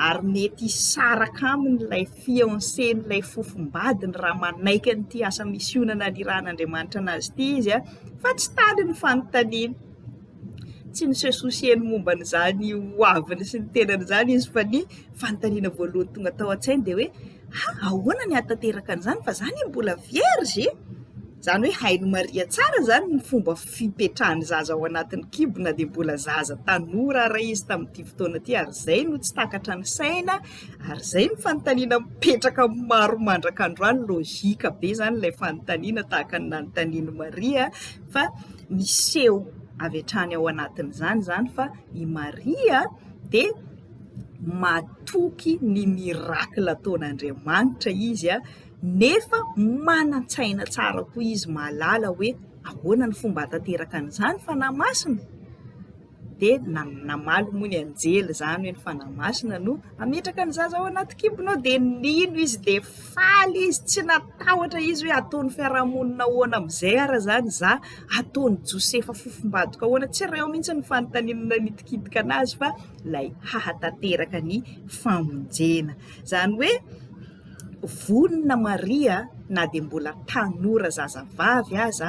ary mety saraka aminy ilay fiancé n'ilay fofombadiny raha manaiky an'ity asa misionana nirahan'Andriamanitra anazy ity izy fa tsy tady ny fanontaniana. Tsy ny se-soucieny momba n'izany hoaviny sy ny tenany zany izy fa ny fanontaniana voalohany tonga tao an-tsainy dia hoe ahoana ny hatateraka an'izany fa zany mbola vierge. Zany hoe hainy Maria tsara zany ny fomba fipetrahany zaza ao anatin'ny kibona dia mbola zaza tanora raha izy tamin'ity fotoana ity ary zay no tsy takatra ny saina ary zay ny fanontaniana mipetraka maro mandrak'androany lôjika be zany ilay fanontaniana tahaka ny nanontaniany Maria fa miseho avy hatrany ao anatin'izany zany fa i Maria dia matoky ny mirakla ataon'Andriamanitra izy nefa manan-tsaina tsara koa izy mahalala hoe ahoana ny fomba hatateraka an'izany fanahy-masina dia namaly moa ny anjely zany hoe ny fanahy masina no ametraka ny zaza ao anaty kibona ao dia nino izy dia faly izy tsy natahotra izy hoe ataony fiarahamonina ahoana amin'izay ara zany za ataony Josefa fofombadoka ahoana tsy reo mihitsy ny fanontaniana nitikitika anazy fa ilay hahatateraka ny famonjena zany hoe vonina Maria na dia mbola tanora zazavavy aza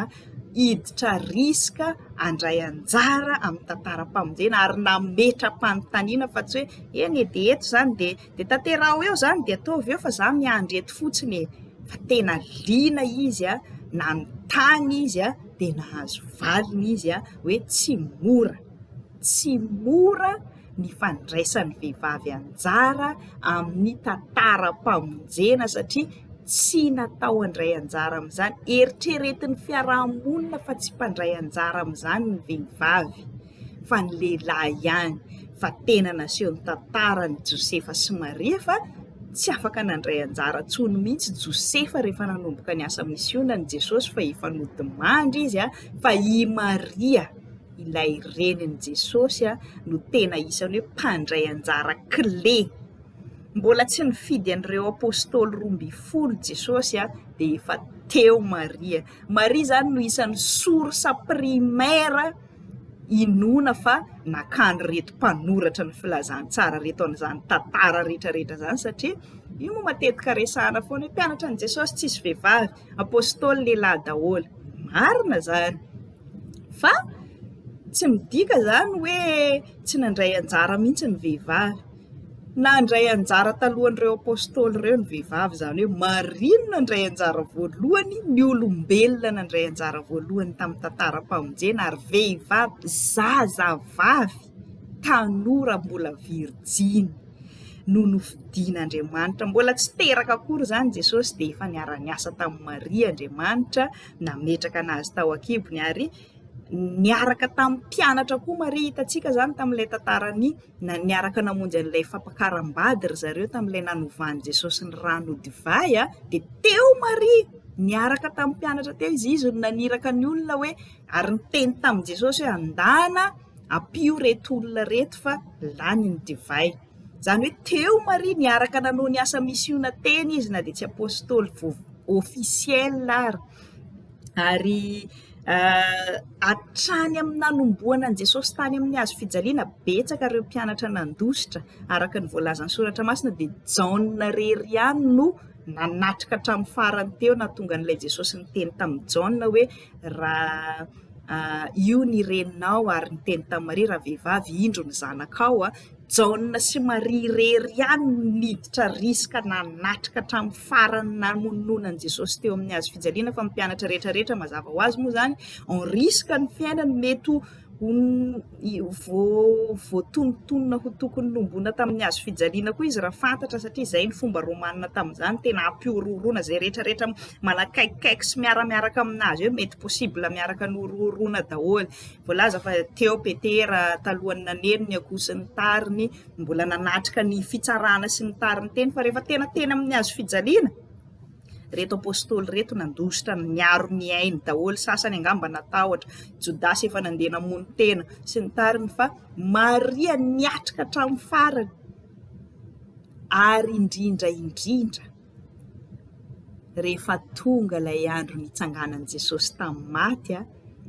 hiditra riska handray anjara amin'ny tantaram-pamonjena ary nametra-panontaniana fa tsy hoe eny dia eto zany dia tanterao eo zany dia ataovy eo fa za miandry eto fotsiny fa tena liana izy nanontany izy dia nahazo valiny izy hoe tsy mora ny fandraisan'ny vehivavy anjara amin'ny tantara-pamonjena satria tsy natao handray anjara amin'izany eritreretin'ny fiarahamonina fa tsy mpandray anjara amin'izany ny vehivavy fa ny lehilahy ihany fa tena naseho ny tantarany Josefa sy Maria fa tsy afaka nandray anjara tsony mihitsy Josefa rehefa nanomboka ny asa misionany Jesosy fa efa nodimandry izy fa i Maria ilay reniny Jesosy no tena isany hoe mpandray anjara clé. Mbola tsy nifidy an'ireo apôstôly 12 Jesosy dia efa teo Maria. Maria zany no isan'ny source primaire inona fa nakany reto mpanoratra ny filazantsara reto an'izany tantara rehetrarehetra zany satria io moa matetika resahana foana hoe mpianatra ny Jesosy tsisy vehivavy, apôstôly lehilahy daholo. Marina zany fa tsy midika zany hoe tsy nandray anjara mihitsy ny vehivavy. Nandray anjara talohan'ireo apôstôly ireo ny vehivavy zany hoe Maria no nandray anjara voalohany, ny olombelona nandray anjara voalohany tamin'ny tantara-pamonjena ary vehivavy zazavavy tanora mbola virjiny no nofidian'Andriamanitra. Mbola tsy teraka akory zany Jesosy dia efa niara-niasa tamin'ny Maria Andriamanitra nametraka anazy tao an-kibony ary niaraka tamin'ny mpianatra koa Maria hitantsika zany tamin'ilay tantarany niaraka namonjy an'ilay fampakaram-bady ry zareo tamin'ilay nanovany Jesosy ny rano divay dia teo Maria niaraka tamin'ny mpianatra teo izy no naniraka ny olona hoe ary niteny tamin'i Jesosy hoe andana ampio reto olona reto fa lany ny divay. Zany hoe teo Maria niaraka nanao ny asa misiona teny izy na dia tsy apôstôly ofisiel ary hatrany amin'ny nanomboana an Jesosy tany amin'ny hazo fijaliana betsaka ireo mpianatra nandositra araka ny voalazan'ny soratra masina dia Jaona rery ihany no nanatrika hatramin'ny farany teo nahatonga an'ilay Jesosy niteny tamin'ny Jaona hoe raha io ny reninao ary niteny tamin'ny Maria raha vehivavy indro ny zanakao Jaona sy Maria rery ihany niditra riska nanatrika hatramin'ny farany namononan Jesosy teo amin'ny hazo fijaliana fa mpianatra rehetrarehetra mazava ho azy moa zany en risque ny fiainany mety voatonontonona ho tokony nombona tamin'ny hazo fijaliana koa izy raha fantatra satria izay ny fomba romanina tamin'izany tena ampiororona zay rehetrarehetra manakaikikaiky sy miaramiaraka aminazy eo mety possible miaraka nororona daholo. Voalaza fa teo Petera talohan'ny naneno ny akoho sy ny tariny mbola nanatrika ny fitsarana sy ny tariny teny fa rehefa tena amin'ny hazo fijaliana reto apôstôly reto nandositra niaro miainy daholo sasany angamba natahotra Jodasy efa nandeha namono tena sy ny tariny fa Maria niatrika hatramin'ny farany ary indrindra rehefa tonga ilay andro nitsanganan Jesosy tamin'ny maty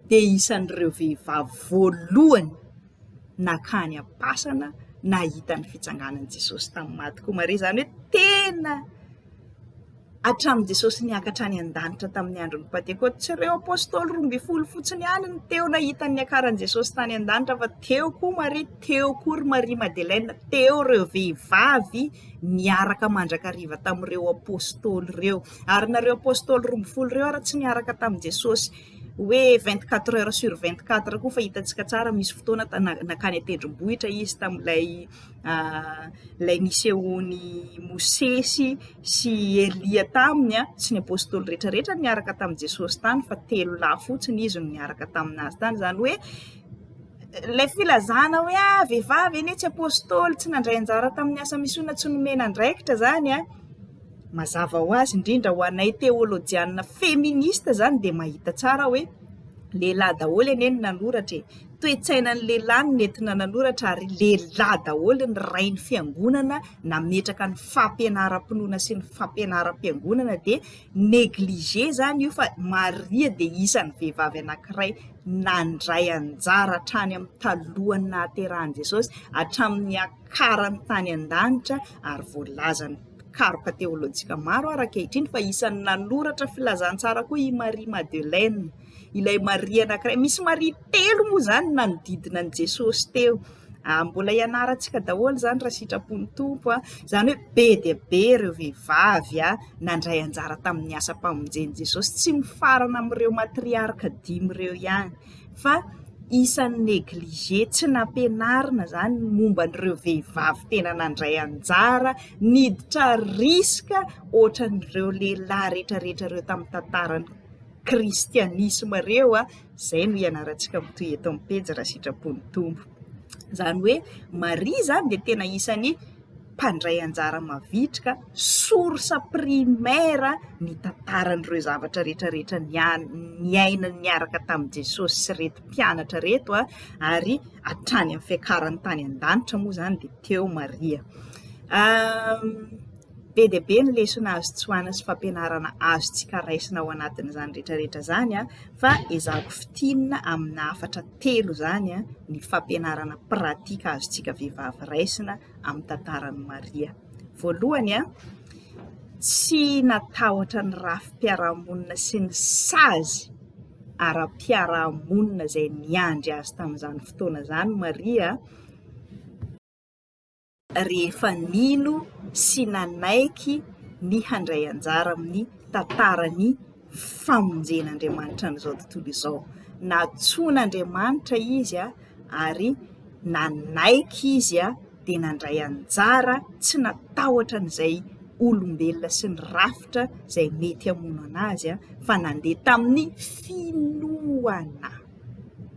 dia isan'ireo vehivavy voalohany nakany am-pasana nahita ny fitsanganan Jesosy tamin'ny maty koa Maria, zany hoe tena hatramin'i Jesosy niakatra any an-danitra tamin'ny andron'ny Pentekote, tsy ireo apôstôly 12 fotsiny ihany no teo nahita ny niakaran'i Jesosy tany an-danitra, fa teo koa Maria, teo koa ry Maria Madeleine, teo ireo vehivavy niaraka mandrakariva tamin'ireo apôstôly ireo. Ary nareo apôstôly 12 ireo ary tsy niaraka tamin'i Jesosy hoe 24 heures sur 24 koa, fa hitantsika tsara misy fotoana nakany an-tendrombohitra izy tamin'ilay ilay nisehoany Mosesy sy Elia taminy tsy ny apôstôly rehetrarehetra niaraka tamin'i Jesosy tany, fa 3 lahy fotsiny izy no niaraka taminazy tany. Zany hoe ilay filazana hoe vehivavy anie tsy apôstôly, tsy nandray anjara tamin'ny asa misionina, tsy nomena andraikitra zany mazava ho azy, indrindra ho anay teôlôjiana feminista zany dia mahita tsara hoe lehilahy daholo anie no nanoratra, toe-tsainan'ny lehilahy no nentina nanoratra, ary lehilahy daholo ny rain'ny fiangonana nametraka ny fampianaram-pinoana sy ny fampianaram-piangonana, dia neglige zany io fa Maria dia isan'ny vehivavy anankiray nandray anjara hatrany amin'ny talohany nahaterahan'i Jesosy, hatramin'ny akarany tany an-danitra, ary voalazany karoka teolojika maro ankehitriny, fa isan'ny nanoratra filazantsara koa i Maria Madeleine, ilay Maria anankiray. Misy Maria 3 moa zany nanodidina an'i Jesosy teo. Mbola ianarantsika daholo zany raha sitrapon'ny Tompo, zany hoe be dia be ireo vehivavy nandray anjara tamin'ny asa mpamonjen'i Jesosy, tsy mifarana amin'ireo matriarka 5 ireo ihany, fa isan'ny neglige, tsy nampianarina zany momba n'ireo vehivavy tena nandray anjara, niditra risika ohatran'ireo lehilahy rehetrarehetra ireo tamin'ny tantaran'ny kristianisma ireo. Zay no ianarantsika mitoy eto amin'ny pejy raha sitrapon'ny Tompo. Zany hoe Maria zany dia tena isan'ny mpandray anjara mavitrika, source primaire ny tantaran'ireo zavatra rehetrarehetra niaina niaraka tamin'i Jesosy sy reto mpianatra reto, ary hatrany amin'ny fiakarany tany an-danitra moa zany dia teo Maria. Be dia be ny lesona azo tsoahana sy fampianarana azontsika raisina ao anatin'izany rehetrarehetra zany, fa ezahako fitinina amina hafatra 3 zany ny fampianarana pratika azontsika vehivavy raisina amin'ny tantaran'i Maria. Voalohany tsy natahotra ny rafim-piarahamonina sy ny sazy ara-piarahamonina izay niandry azy tamin'izany fotoana zany Maria, rehefa nino sy nanaiky ny handray anjara amin'ny tantarany famonjen'Andriamanitra n'izao tontolo izao. Natsoan'Andriamanitra izy ary nanaiky izy dia nandray anjara, tsy natahotra n'izay olombelona sy ny rafitra izay mety hamono anazy, fa nandeha tamin'ny finoana,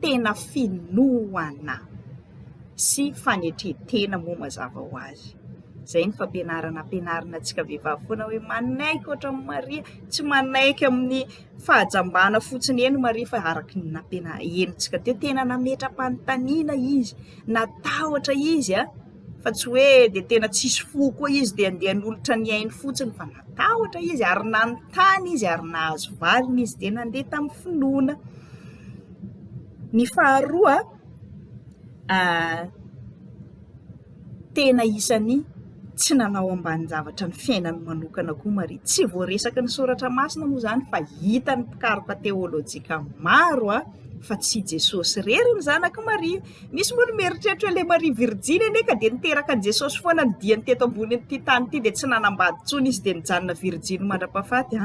tena finoana sy fanetretena moa mazava ho azy. Zay ny fampianarana antsika vehivavy foana hoe manaiky ohatra amin'ny Maria, tsy manaiky amin'ny fahajambana fotsiny eny Maria, fa araky ny henontsika teo, tena nametra-panontaniana izy, natahotra izy fa tsy hoe dia tena tsisy fo koa izy dia andeha nolotra ny ainy fotsiny, fa natahotra izy ary nanontany izy ary nahazo valiny izy dia nandeha tamin'ny finoana. Ny faharoa, tena isan'ny tsy nanao ambany zavatra ny fiainany manokana koa Maria. Tsy voaresaka ny soratra masina moa zany, fa hita ny mpikaroka teolojika maro fa tsy Jesosy rery ny zanaky Maria. Misy moa ny mieritreritra hoe ilay Maria Virjiny anie ka dia niteraka an'i Jesosy foana ny diany teto ambonin'ity tany ity, dia tsy nanambady tsony izy dia nijanona Virjiny mandrapahafaty.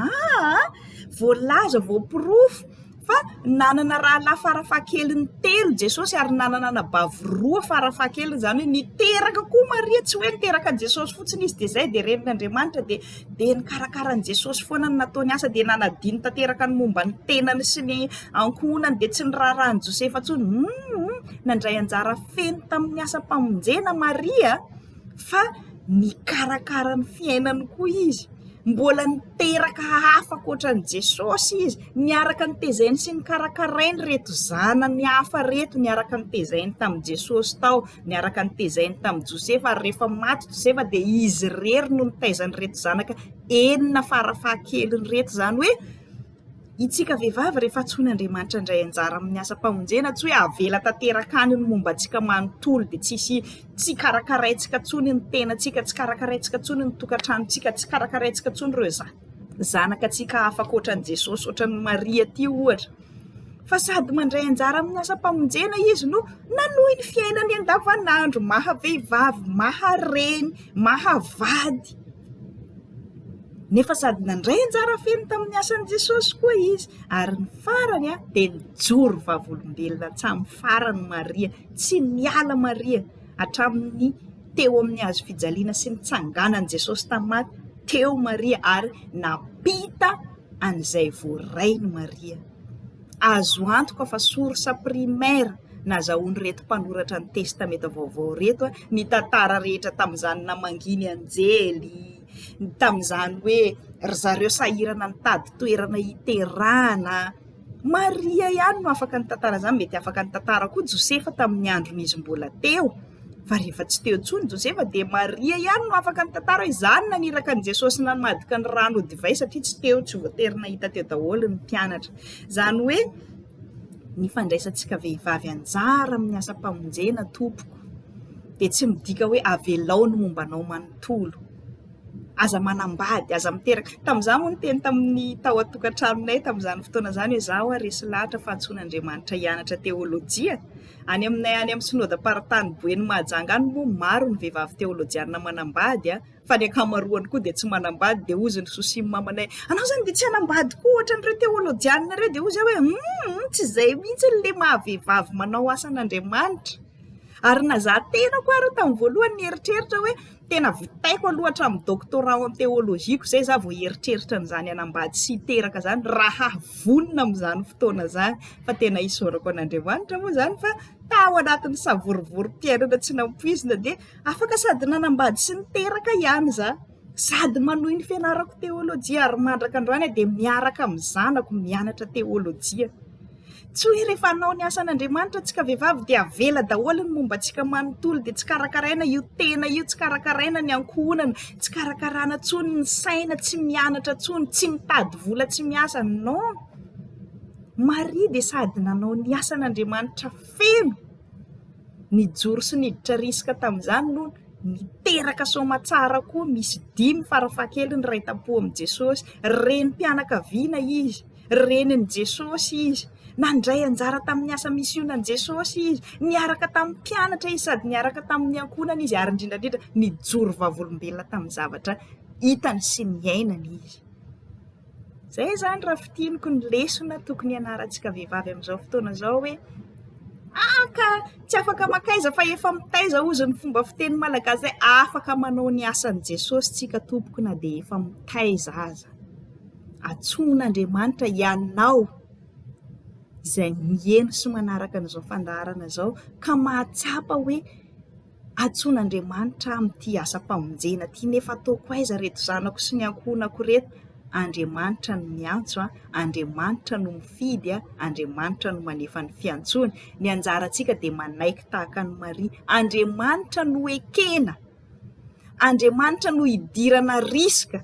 Voalaza voapirofo fa nanana rahalahy farafahakeliny 3 Jesosy, ary nanana anabavy 2 farafahakeliny, zany hoe niteraka koa Maria, tsy hoe niteraka an'i Jesosy fotsiny izy dia zay dia renin'Andriamanitra, dia nikarakaran'i Jesosy foana ny nataony asa, dia nanadiny tanteraka ny momba ny tenany sy ny ankohonany, dia tsy ny raharahan'i Josefa tsony. Nandray anjara feno tamin'ny asa mpamonjena Maria, fa nikarakara ny fiainany koa izy. mbola niteraka hafa akoatran'i Jesosy izy, niaraka nitezainy sy nikarakarainy reto zanany hafa reto, niaraka nitezainy tamin'i Jesosy tao, niaraka nitezainy tamin'i Josefa, ary rehefa maty Josefa dia izy rery no nitaizany reto zanaka enina farafahakeliny reto, zany hoe itsika vehivavy rehefa antsoin'Andriamanitra indray anjara amin'ny asa-pamonjena, tsy hoe avela tanteraka any ny momba antsika manontolo dia tsy karakaraintsika tsony ny tenantsika, tsy karakaraintsika tsony ny tokantranontsika, tsy karakaraintsika tsony ireo zanakatsika hafa akoatran'i Jesosy, ohatran'ny Maria ty ohatra, fa sady mandray anjara amin'ny asa-pamonjena izy no nanohy ny fiainany andavanandro, maha vehivavy, maha reny, maha vady, nefa sady nandray anjara feno tamin'ny asan'i Jesosy koa izy, ary ny farany dia nijoro vavolombelona hatramin'ny farany Maria, tsy niala Maria hatramin'ny teo amin'ny hazo fijaliana sy nitsanganan Jesosy tamin'ny maty, teo Maria ary napita an'izay voarainy Maria. Azo antoka fa source primaire nazahoany reto mpanoratra ny testameta vaovao reto ny tantara rehetra tamin'izany namanginy anjely, tamin'izany hoe ry zareo sahirana nitady toerana hiterahana. Maria ihany no afaka ny tantara izany, mety afaka ny tantara koa Josefa tamin'ny andron'izy mbola teo, fa rehefa tsy teo intsony Josefa dia Maria ihany no afaka ny tantara izany naniraka ny Jesosy namadika ny rano ho divay, satria tsy teo, tsy voatery nahita teo daholo ny mpianatra. Zany hoe ny fandraisantsika vehivavy anjara amin'ny asa-pamonjena tompoko dia tsy midika hoe avelao ny mombanao manontolo, aza manambady, aza miteraka. Tamin'izany moa ny teny tamin'ny tao atokantranonay tamin'izany fotoana izany hoe zaho resy lahatra fa antsoin'Andriamanitra hianatra teolojia. Any aminay any amin'ny synodam-paritany Boeny Mahajanga any moa maro ny vehivavy teolojiana manambady, fa ny ankamaroany koa dia tsy manambady, dia ozy ny sosia mamanay, anao zany dia tsy hanambady koa ohatran'ireo teolojiana ireo, dia ozy hoe tsy izay mihitsy le mahavehivavy manao asan'Andriamanitra. Ary nazaha tena koa ary tamin'ny voalohany nieritreritra hoe tena vitaiko aloha hatramin'ny doctorat en théologieko zay za vao eritreritra n'izany hanambady sy hiteraka zany, raha vonona amin'izany fotoana zany, fa tena isaorako an'Andriamanitra moa zany fa tao anatin'ny savorivorim-piainana tsy nampoizina dia afaka sady nanambady sy niteraka ihany za, sady manohy ny fianarako teolojia, ary mandraka androany dia miaraka amin'ny zanako mianatra teolojia. Tsy hoe rehefa anao ny asan'Andriamanitra antsika vehivavy dia avela daholo ny momba antsika manontolo, dia tsy karakaraina io tena io, tsy karakaraina ny ankohonana, tsy karakarana tsony ny saina, tsy mianatra tsony, tsy mitady vola, tsy miasa. Non, Maria dia sady nanao ny asan'Andriamanitra feno, nijoro sy niditra risika tamin'izany no niteraka soamatsara koa, misy 5 farafahakeliny rahaitapo amin'i Jesosy, reny mpianakaviana izy, renin'i Jesosy izy, nandray anjara tamin'ny asa misionan Jesosy izy, niaraka tamin'ny mpianatra izy, sady niaraka tamin'ny ankonana izy, ary indrindrandrindra nijoro vavolombelona tamin'ny zavatra hitany sy niainany izy. Zay zany raha fitiniko ny lesona tokony ianarantsika vehivavy amin'izao fotoana izao hoe ka tsy afaka makaiza fa efa mitaiza ozy ny fomba fiteny malagasy zay, afaka manao ny asan'i Jesosy tsika tompoko na dia efa mitaiza aza. Antsoin'Andriamanitra ianao izay mihaino sy manaraka an'izao fandaharana izao ka mahatsapa hoe antsoin'Andriamanitra amin'ity asa-pamonjena ity, nefa ataoko aiza reto zanako sy ny ankohonako reto. Andriamanitra no miantso, Andriamanitra no mifidy, Andriamanitra no manefa ny fiantsoany. Ny anjarantsika dia manaiky tahaka ny Maria, Andriamanitra no ekena, Andriamanitra no idirana risika,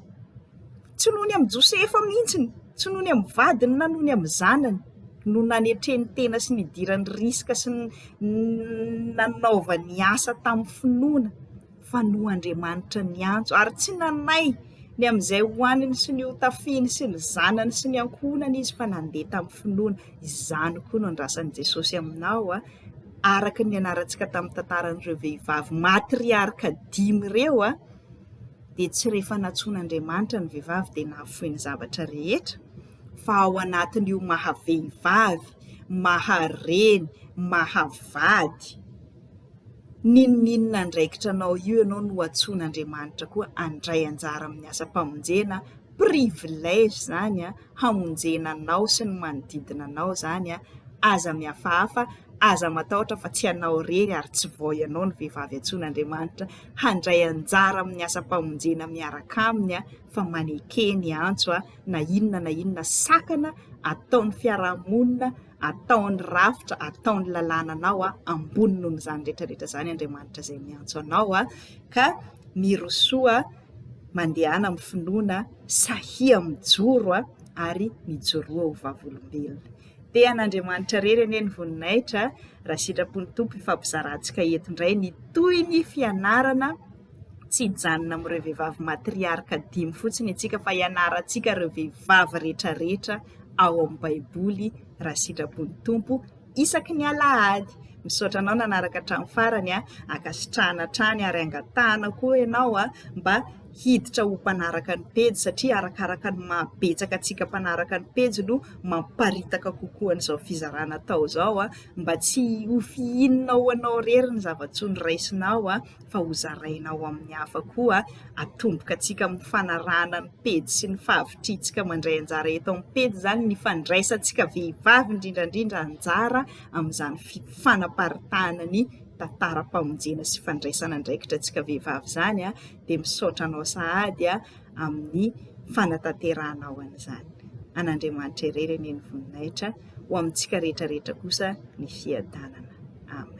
tsy nohony amin'ny Josefa mihitsiny, tsy nohony amin'ny vadiny na nohony amin'ny zanany no nanetreny tena sy nidirany risika sy nanaova ny asa tamin'ny finoana, fa no Andriamanitra niantso, ary tsy nanay ny amin'izay hoaniny sy ny hotafiny sy ny zanany sy ny ankohonany izy, fa nandeha tamin'ny finoana. Izany koa no andrasan'i Jesosy aminao, araka ny anarantsika tamin'ny tantaran'ireo vehivavy matriarka 5 ireo, dia tsy rehefa natsoin'Andriamanitra ny vehivavy dia nahafoy ny zavatra rehetra, fa ao anatin'io mahavehivavy, mahareny, mahavady, ninonina andraikitra anao io ianao no antsoin'Andriamanitra koa andray anjara amin'ny asa-pamonjena, privilège zany hamonjena anao sy ny manodidina anao zany, aza mihafahafa aza matahotra fa tsy anao rery ary tsy vao ianao ny vehivavy antsoin'Andriamanitra handray anjara amin'ny asa-pamonjena miaraka aminy fa manekeny antso na inona sakana ataony fiarahamonina, ataony rafitra, ataony lalànanao ambony noho izany rehetrarehetra izany Andriamanitra izay miantso anao ka mirosoa mandehana amin'ny finoana sahia mijoro ary mijoroa ho vavolombelona. Te an'Andriamanitra rery anie ny voninahitra raha sitrapony tompo ifampizarantsika eto indray ny toy ny fianarana tsy hijanona amin'ireo vehivavy matriarika 5 fotsiny antsika fa hianarantsika ireo vehivavy rehetrarehetra ao amin'ny baiboly raha sitrapony tompo isaky ny alahady. Misaotra anao nanaraka hatramin'ny farany ankasitrahana hatrany ary angatahana koa ianao mba hiditra ho mpanaraka ny pejy satria arakaraka ny mahabetsaka antsika mpanaraka ny pejy no mamparitaka kokoa an'izao fizarana atao izao mba tsy ho fihinana ho anao rery ny zava-tsoa raisinao fa ho zarainao amin'ny hafa koa atomboka antsika amin'ny fanarahana ny pejy sy ny fahavitritsika mandray anjara eto amin'ny pejy zany ny fandraisantsika vehivavy indrindrandrindra anjara amin'izany fanaparitahana ny tantara-pamonjena sy fandraisana andraikitra antsika vehivavy zany dia misaotra anao sahady amin'ny fanatanteranao an'izany. An'Andriamanitra irery anie ny voninahitra ho amintsika rehetrarehetra kosa ny fiadanana. Amen.